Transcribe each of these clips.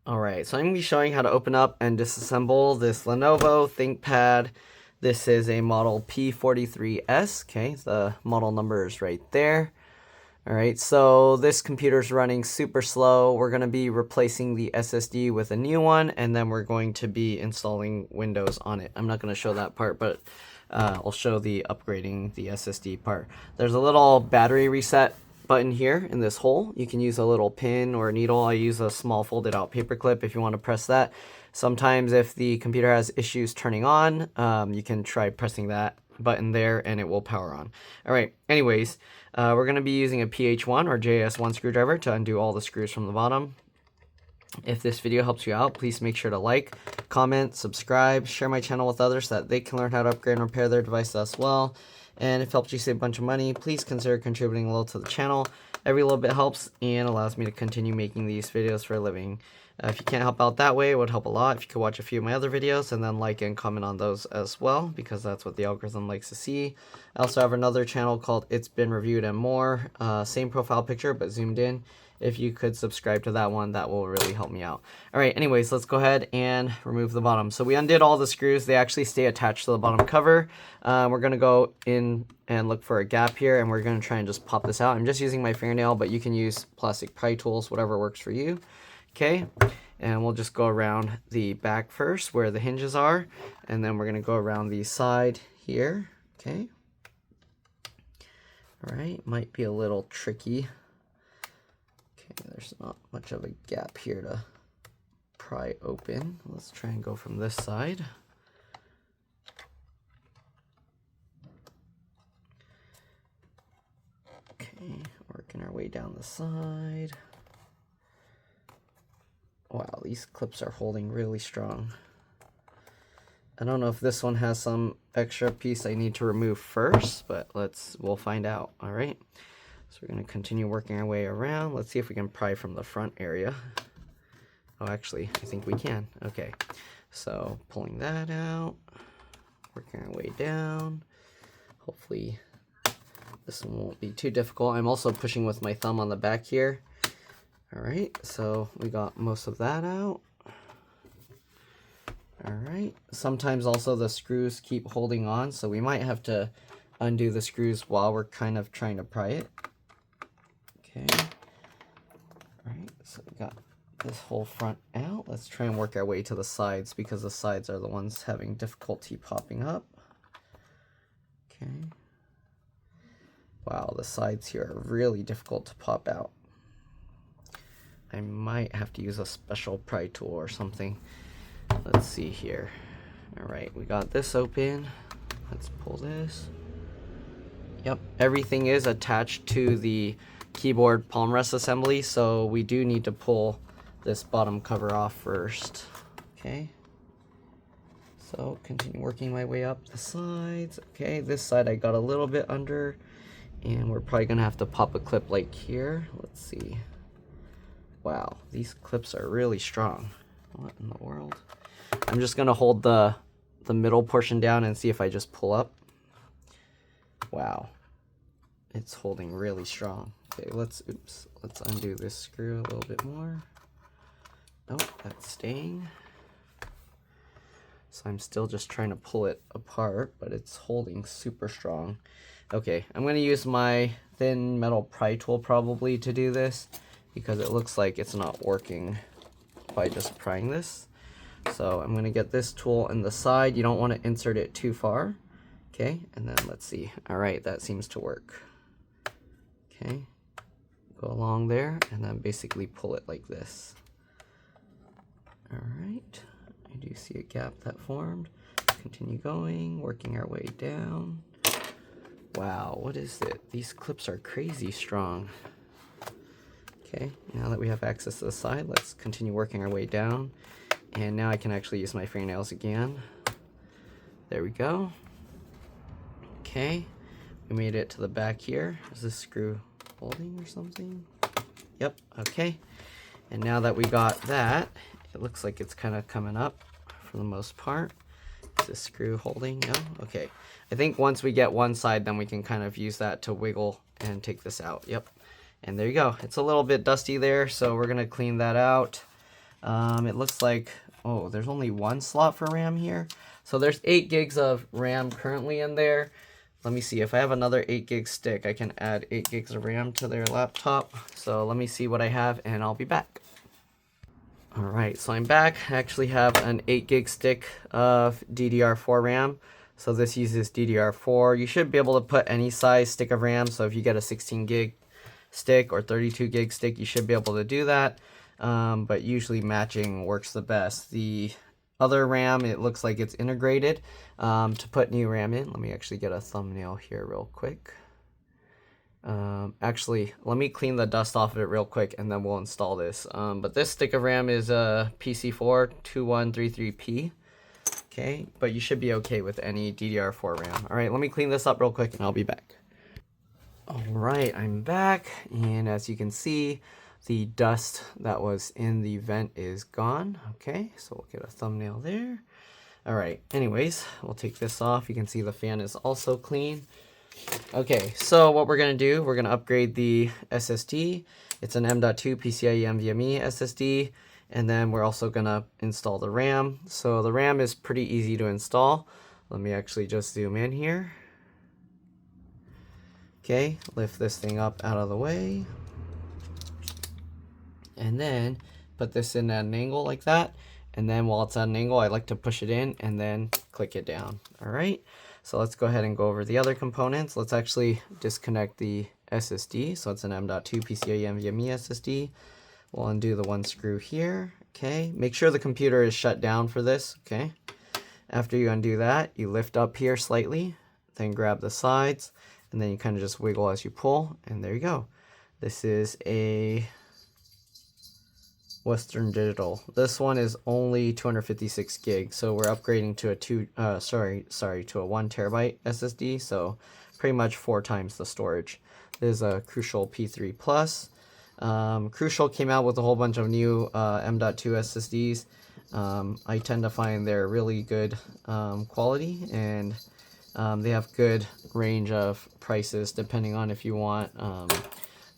Alright, so I'm going to be showing how to open up and disassemble this Lenovo ThinkPad. This is a model P43S, okay, the model number is right there. Alright, so this computer is running super slow. We're going to be replacing the SSD with a new one, and then we're going to be installing Windows on it. I'm not going to show that part, but I'll show the upgrading the SSD part. There's a little battery reset button here in this hole. You can use a little pin or a needle. I use a small folded out paper clip if you want to press that. Sometimes if the computer has issues turning on, you can try pressing that button there and it will power on. Alright, anyways, we're going to be using a PH1 or JS1 screwdriver to undo all the screws from the bottom. If this video helps you out, please make sure to like, comment, subscribe, share my channel with others so that they can learn how to upgrade and repair their devices as well. And if it helps you save a bunch of money, please consider contributing a little to the channel. Every little bit helps and allows me to continue making these videos for a living. If you can't help out that way, it would help a lot if you could watch a few of my other videos and then like and comment on those as well, because that's what the algorithm likes to see. I also have another channel called It's Been Reviewed and More. Same profile picture, but zoomed in. If you could subscribe to that one, that will really help me out. Alright, anyways, let's go ahead and remove the bottom. So we undid all the screws. They actually stay attached to the bottom cover. We're going to go in and look for a gap here, and we're going to try and just pop this out. I'm just using my fingernail, but you can use plastic pry tools, whatever works for you. Okay, and we'll just go around the back first where the hinges are, and then we're going to go around the side here. Okay. Alright, might be a little tricky. There's not much of a gap here to pry open. Let's try and go from this side. Okay, working our way down the side. Wow, these clips are holding really strong. I don't know if this one has some extra piece I need to remove first, but we'll find out. All right. So we're going to continue working our way around. Let's see if we can pry from the front area. Oh, actually, I think we can. Okay, so pulling that out, working our way down. Hopefully this one won't be too difficult. I'm also pushing with my thumb on the back here. All right, so we got most of that out. All right, sometimes also the screws keep holding on, so we might have to undo the screws while we're kind of trying to pry it. Okay, all right, so we got this whole front out. Let's try and work our way to the sides because the sides are the ones having difficulty popping up. Okay. Wow, the sides here are really difficult to pop out. I might have to use a special pry tool or something. Let's see here. All right, we got this open. Let's pull this. Yep, everything is attached to the keyboard palm rest assembly, so we do need to pull this bottom cover off first. Okay, so continue working my way up the sides. Okay, this side I got a little bit under, and we're probably gonna have to pop a clip like here. Let's see. Wow, these clips are really strong. What in the world? I'm just gonna hold the middle portion down and see if I just pull up. Wow, it's holding really strong. Okay, let's undo this screw a little bit more. Nope, that's staying. So I'm still just trying to pull it apart, but it's holding super strong. Okay, I'm gonna use my thin metal pry tool probably to do this because it looks like it's not working by just prying this. So I'm gonna get this tool in the side. You don't want to insert it too far. Okay, and then let's see. All right, that seems to work. Okay, go along there and then basically pull it like this. All right, I do see a gap that formed. Continue going, working our way down. Wow, what is it? These clips are crazy strong. Okay, now that we have access to the side, let's continue working our way down. And now I can actually use my fingernails again. There we go. Okay, we made it to the back here. Is this screw holding or something? Yep, okay. And now that we got that, it looks like it's kind of coming up for the most part. Is this screw holding? No? Okay. I think once we get one side, then we can kind of use that to wiggle and take this out. Yep. And there you go. It's a little bit dusty there, so we're going to clean that out. It looks like, oh, there's only one slot for RAM here. So there's 8 gigs of RAM currently in there. Let me see, if I have another 8 gig stick, I can add 8 gigs of RAM to their laptop. So let me see what I have and I'll be back. All right, so I'm back. I actually have an 8 gig stick of DDR4 RAM. So this uses DDR4. You should be able to put any size stick of RAM. So if you get a 16 gig stick or 32 gig stick, you should be able to do that. But usually matching works the best. The other RAM, it looks like it's integrated to put new RAM in. Let me actually get a thumbnail here real quick. Actually, let me clean the dust off of it real quick and then we'll install this. But this stick of RAM is a PC42133P. Okay, but you should be okay with any DDR4 RAM. All right, let me clean this up real quick and I'll be back. All right, I'm back, and as you can see, the dust that was in the vent is gone. Okay, so we'll get a thumbnail there. All right, anyways, we'll take this off. You can see the fan is also clean. Okay, so what we're gonna do, we're gonna upgrade the SSD. It's an M.2 PCIe NVMe SSD. And then we're also gonna install the RAM. So the RAM is pretty easy to install. Let me actually just zoom in here. Okay, lift this thing up out of the way. And then put this in at an angle like that. And then while it's at an angle, I like to push it in and then click it down. All right, so let's go ahead and go over the other components. Let's actually disconnect the SSD. So it's an M.2 PCIe NVMe SSD. We'll undo the one screw here. Okay, make sure the computer is shut down for this. Okay, after you undo that, you lift up here slightly, then grab the sides, and then you kind of just wiggle as you pull, and there you go. This is a Western Digital. This one is only 256 gigs, so we're upgrading to a to a 1 terabyte SSD, so pretty much 4 times the storage. This is a Crucial P3 Plus. Crucial came out with a whole bunch of new M.2 SSDs. I tend to find they're really good quality, and they have good range of prices depending on if you want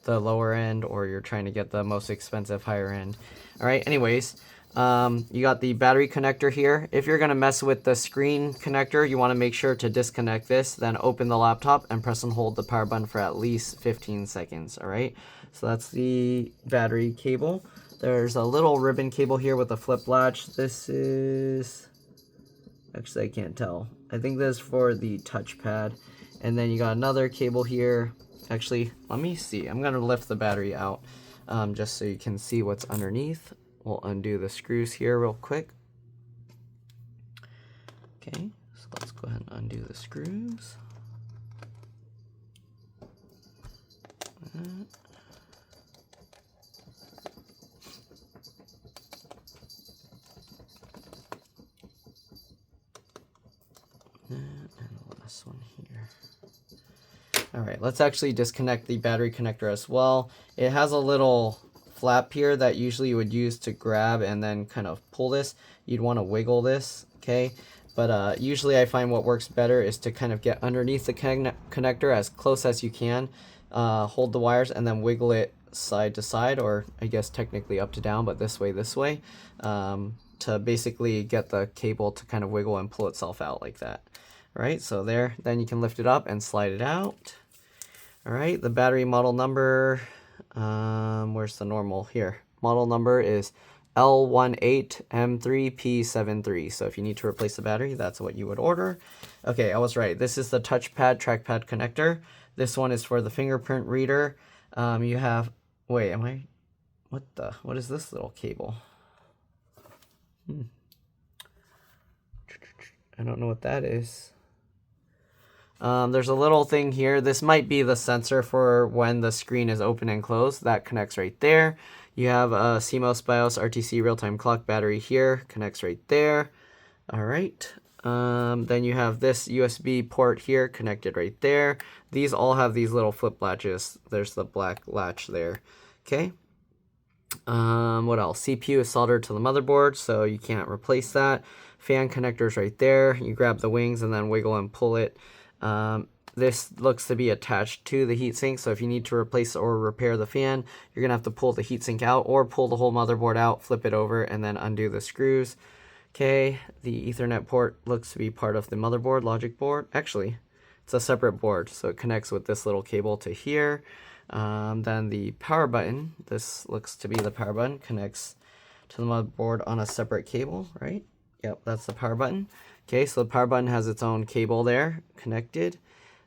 the lower end or you're trying to get the most expensive higher end. All right, anyways, you got the battery connector here. If you're gonna mess with the screen connector, you wanna make sure to disconnect this, then open the laptop and press and hold the power button for at least 15 seconds, all right? So that's the battery cable. There's a little ribbon cable here with a flip latch. This is, actually I can't tell. I think this is for the touchpad. And then you got another cable here. Actually, let me see. I'm gonna lift the battery out just so you can see what's underneath. We'll undo the screws here real quick. Okay, so let's go ahead and undo the screws. And the last one here. All right, let's actually disconnect the battery connector as well. It has a little flap here that usually you would use to grab and then kind of pull this. You'd want to wiggle this, okay? But usually I find what works better is to kind of get underneath the connector as close as you can, hold the wires, and then wiggle it side to side, or I guess technically up to down, but this way, to basically get the cable to kind of wiggle and pull itself out like that. All right, so there, then you can lift it up and slide it out. All right, the battery model number, where's the normal? Here. Model number is L18M3P73. So if you need to replace the battery, that's what you would order. Okay, I was right. This is the touchpad trackpad connector. This one is for the fingerprint reader. You have, wait, what is this little cable? I don't know what that is. There's a little thing here. This might be the sensor for when the screen is open and closed. That connects right there. You have a CMOS BIOS RTC real-time clock battery here. Connects right there. All right. Then you have this USB port here connected right there. These all have these little flip latches. There's the black latch there. Okay. What else? CPU is soldered to the motherboard, so you can't replace that. Fan connectors right there. You grab the wings and then wiggle and pull it. this looks to be attached to the heatsink, so if you need to replace or repair the fan, you're gonna have to pull the heatsink out or pull the whole motherboard out, flip it over, and then undo the screws. Okay, the Ethernet port looks to be part of the motherboard logic board. Actually, it's a separate board, so it connects with this little cable to here. Then the power button, this looks to be the power button, connects to the motherboard on a separate cable, right? Yep, that's the power button. Okay, so the power button has its own cable there connected.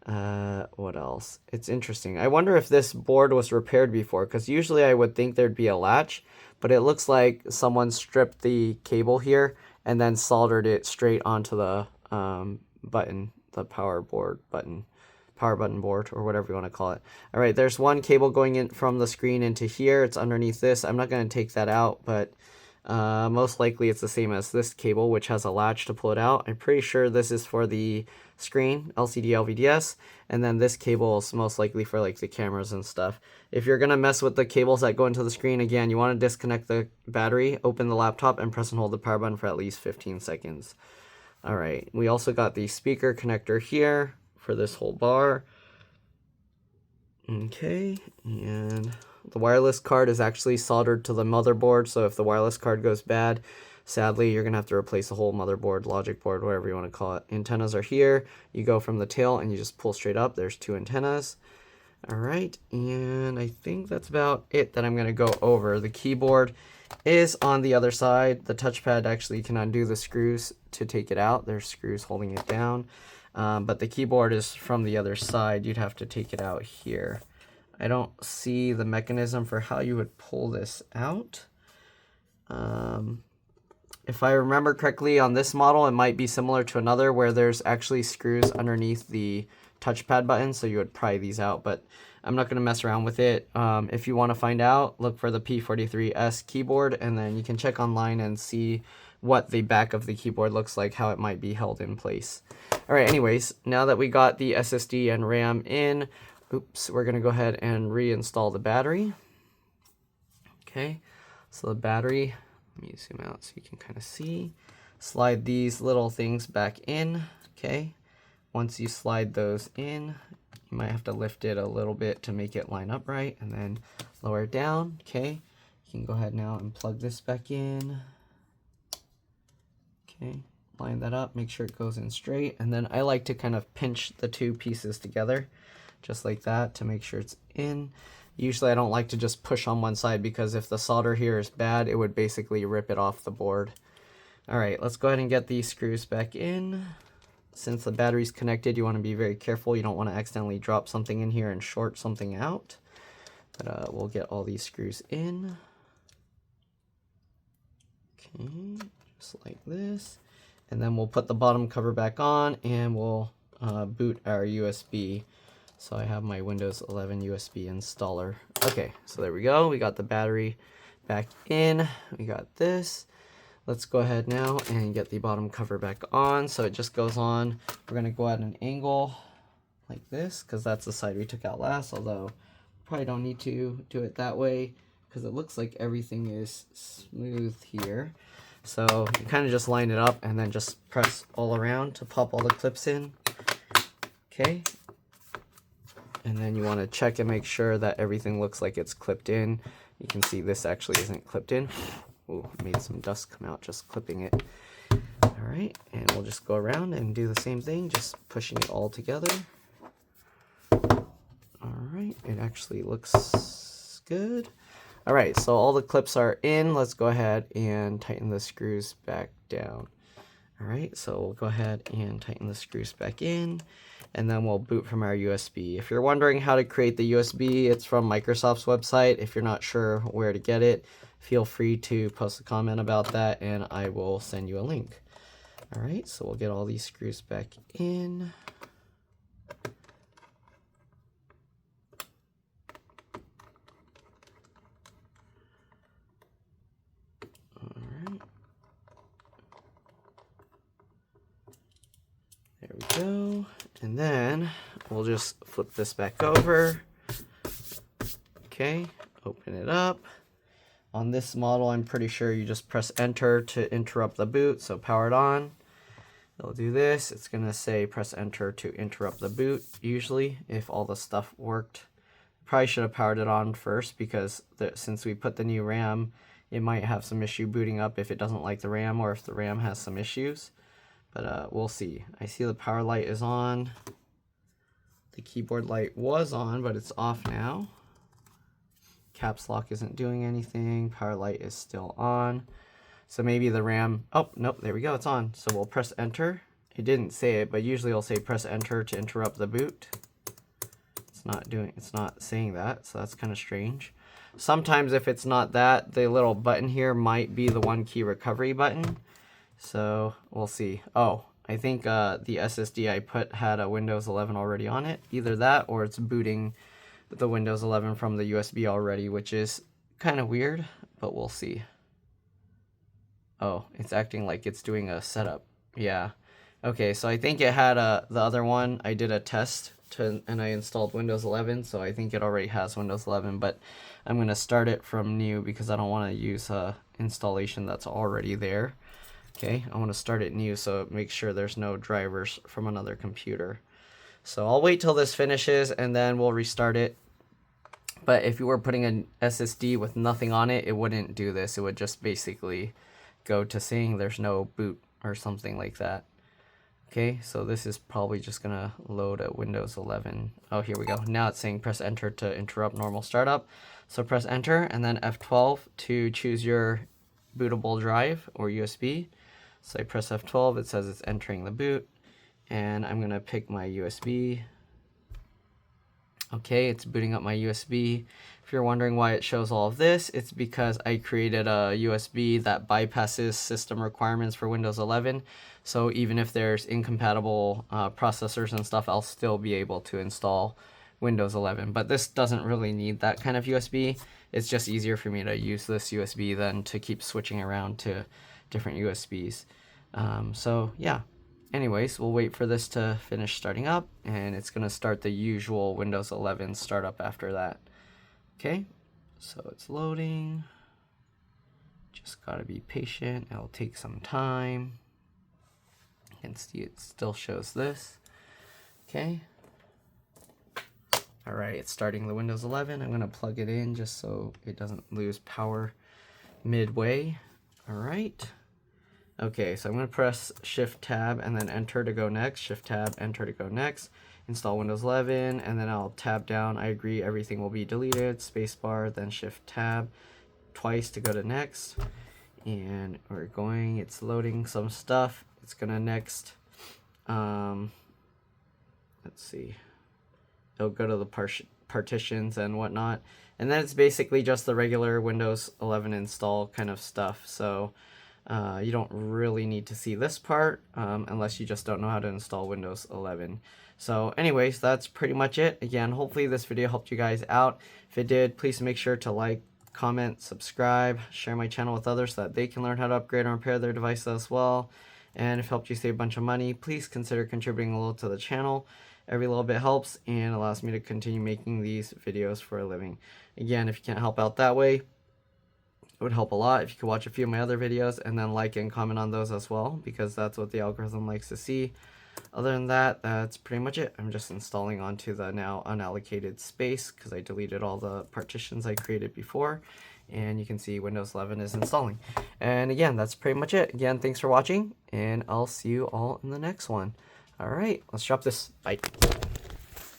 What else? It's interesting. I wonder if this board was repaired before, because usually I would think there'd be a latch, but it looks like someone stripped the cable here and then soldered it straight onto the button, the power button board, or whatever you want to call it. All right, there's one cable going in from the screen into here. It's underneath this. I'm not going to take that out, but most likely it's the same as this cable, which has a latch to pull it out. I'm pretty sure this is for the screen, LCD, LVDS, and then this cable is most likely for like the cameras and stuff. If you're gonna mess with the cables that go into the screen, again, you want to disconnect the battery, open the laptop, and press and hold the power button for at least 15 seconds. All right, we also got the speaker connector here for this whole bar. Okay, and the wireless card is actually soldered to the motherboard, so if the wireless card goes bad, sadly, you're going to have to replace the whole motherboard, logic board, whatever you want to call it. Antennas are here. You go from the tail and you just pull straight up. There's 2 antennas. All right, and I think that's about it that I'm going to go over. The keyboard is on the other side. The touchpad actually can undo the screws to take it out. There's screws holding it down. But the keyboard is from the other side. You'd have to take it out here. I don't see the mechanism for how you would pull this out. If I remember correctly, on this model, it might be similar to another where there's actually screws underneath the touchpad button, so you would pry these out, but I'm not going to mess around with it. If you want to find out, look for the P43S keyboard, and then you can check online and see what the back of the keyboard looks like, how it might be held in place. All right, anyways, now that we got the SSD and RAM in, we're going to go ahead and reinstall the battery. Okay, so the battery, let me zoom out so you can kind of see. Slide these little things back in, okay? Once you slide those in, you might have to lift it a little bit to make it line up right, and then lower it down, okay? You can go ahead now and plug this back in. Okay, line that up, make sure it goes in straight, and then I like to kind of pinch the 2 pieces together, just like that, to make sure it's in. Usually I don't like to just push on one side, because if the solder here is bad, it would basically rip it off the board. All right, let's go ahead and get these screws back in. Since the battery's connected, you want to be very careful. You don't want to accidentally drop something in here and short something out. But we'll get all these screws in. Okay, just like this. And then we'll put the bottom cover back on, and we'll boot our USB. So I have my Windows 11 USB installer. Okay, so there we go. We got the battery back in. We got this. Let's go ahead now and get the bottom cover back on. So it just goes on. We're going to go at an angle like this, because that's the side we took out last, although probably don't need to do it that way because it looks like everything is smooth here. So you kind of just line it up and then just press all around to pop all the clips in. Okay. And then you want to check and make sure that everything looks like it's clipped in. You can see this actually isn't clipped in. Ooh, made some dust come out just clipping it. All right, and we'll just go around and do the same thing, just pushing it all together. All right, it actually looks good. All right, so all the clips are in. Let's go ahead and tighten the screws back down. All right, so we'll go ahead and tighten the screws back in, and then we'll boot from our USB. If you're wondering how to create the USB, it's from Microsoft's website. If you're not sure where to get it, feel free to post a comment about that, and I will send you a link. All right, so we'll get all these screws back in. There we go. And then we'll just flip this back over. Okay, open it up. On this model, I'm pretty sure you just press enter to interrupt the boot, so power it on. It'll do this. It's going to say press enter to interrupt the boot, usually, if all the stuff worked. Probably should have powered it on first because since we put the new RAM, it might have some issue booting up if it doesn't like the RAM or if the RAM has some issues. But we'll see. I see the power light is on. The keyboard light was on, but it's off now. Caps lock isn't doing anything. Power light is still on. So maybe the RAM, oh, nope, there we go, it's on. So we'll press enter. It didn't say it, but usually it'll say press enter to interrupt the boot. It's not saying that, so that's kind of strange. Sometimes if it's not that, the little button here might be the one key recovery button. So we'll see. Oh, I think the SSD I put had a Windows 11 already on it. Either that or it's booting the Windows 11 from the USB already, which is kind of weird, but we'll see. Oh, it's acting like it's doing a setup. Yeah. Okay, so I think it had the other one. I did a test and I installed Windows 11, so I think it already has Windows 11, but I'm going to start it from new because I don't want to use a installation that's already there. Okay, I want to start it new so make sure there's no drivers from another computer. So I'll wait till this finishes and then we'll restart it. But if you were putting an SSD with nothing on it, it wouldn't do this. It would just basically go to saying there's no boot or something like that. Okay, so this is probably just gonna load a Windows 11. Oh, here we go. Now it's saying press enter to interrupt normal startup. So press enter and then F12 to choose your bootable drive or USB. So I press F12, it says it's entering the boot, and I'm gonna pick my USB. Okay, it's booting up my USB. If you're wondering why it shows all of this, it's because I created a USB that bypasses system requirements for Windows 11. So even if there's incompatible processors and stuff, I'll still be able to install Windows 11. But this doesn't really need that kind of USB. It's just easier for me to use this USB than to keep switching around to different USBs. So yeah. Anyways, we'll wait for this to finish starting up, and it's going to start the usual Windows 11 startup after that. Okay, so it's loading. Just got to be patient. It'll take some time. You can see it still shows this. Okay. All right, it's starting the Windows 11. I'm going to plug it in just so it doesn't lose power midway. All right. Okay, so I'm going to press Shift Tab and then Enter to go next. Shift Tab, Enter to go next. Install Windows 11, and then I'll tab down. I agree, everything will be deleted. Spacebar, then Shift Tab twice to go to next. And we're going. It's loading some stuff. It's going to next. Let's see. It'll go to the partitions and whatnot. And then it's basically just the regular Windows 11 install kind of stuff. So you don't really need to see this part unless you just don't know how to install Windows 11. So anyways, that's pretty much it. Again, hopefully this video helped you guys out. If it did, please make sure to like, comment, subscribe, share my channel with others so that they can learn how to upgrade and repair their devices as well. And if it helped you save a bunch of money, please consider contributing a little to the channel. Every little bit helps and allows me to continue making these videos for a living. Again, if you can't help out that way, it would help a lot if you could watch a few of my other videos and then like and comment on those as well, because that's what the algorithm likes to see. Other than that, that's pretty much it. I'm just installing onto the now unallocated space because I deleted all the partitions I created before, and you can see Windows 11 is installing. And again, that's pretty much it. Again, thanks for watching, and I'll see you all in the next one. All right, let's drop this. Bye.